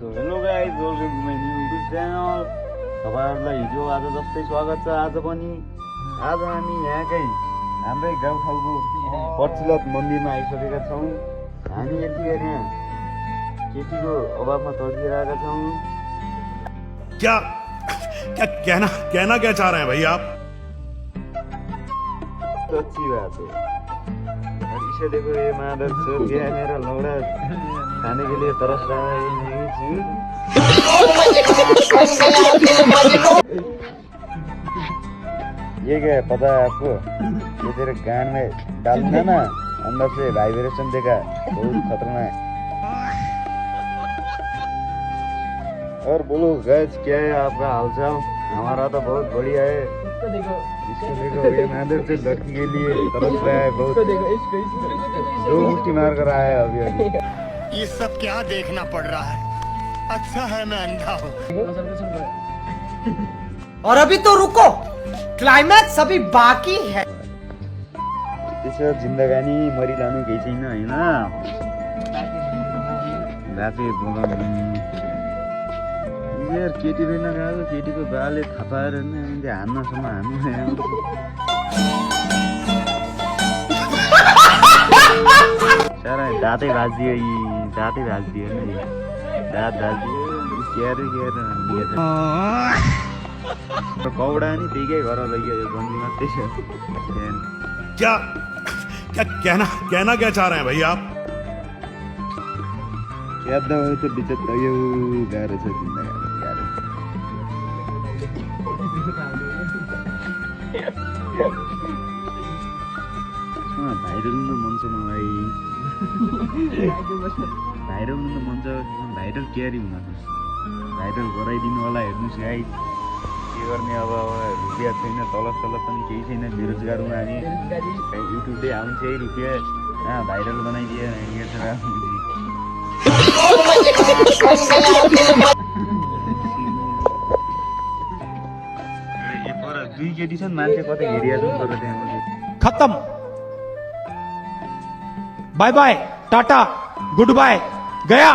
Hello guys, welcome to my new YouTube channel. तपाईँहरूलाई हिजो आज जस्तै स्वागत छ। आज पनि आज हामी यहाँकै हाम्रै गाउँठाउँको पछिल्लो मन्दिरमा आइसकेका छौँ। हामी यतिखेर यहाँ केटीको अभावमा तड्किरहेका छौँ। क्या क्या कहना क्या चाह रहे हैं भाई आप? अच्छी बात है। और इसे देखो, ये मादर चोर गया है, मेरा लौड़ा खाने के लिए तरस रहा है। ये क्या है पता है आपको? ये तेरे कान में डालूंगा ना, अंदर से वाइब्रेशन देगा, बहुत खतरनाक। और बोलो गैस, क्या है आपका हालचाल? हमारा तो बहुत बढ़िया है। इसको देखो, ये मादर से लड़की के लिए तरस रहा है बहुत। दो मुट्ठी मार कर आया है अभी। ये सब क्या देखना पड़ रहा है? अच्छा है मैं अंधा हूँ। और अभी तो रुको, क्लाइमैक्स अभी बाकी है। त्यसो जिन्दगानी मरिलानु केही छैन हैन। राति बोलाउनु यार, केटी पनि नगएको, केटीको बाले थपाएर हान्नसम्म हान्नु। सारा दाँतै भाँचिदियो, यी दाँतै भाँचिदियो नि, दाँत भाँचिदियो, क्यार कौडा नि त्यहीकै घर लैगयो, यो गन्जी मात्रै छ। क्या क्या कहना क्या चाह रहे हैं भाई आप? याद नभए त बिचत यो गाह्रो छ जिन्दगी, गाह्रो। भाइरल हुन मन छ मलाई, भाइरल हुन मन छ, भाइरल क्यारी हुन छ। भाइरल गराइदिनु होला, हेर्नुहोस् गाइस। के गर्ने अब रुपियाँ छैन, तलब पनि केही छैन, बेरोजगार हुँ हामी। युट्युबले आउँछ है रुपियाँ, भाइरल बनाइदिए दुई केटी छन्, मान्छे कतै हेरिहाल्नु पर्यो त्यहाँ। खत्म, bye bye, tata, goodbye, गया।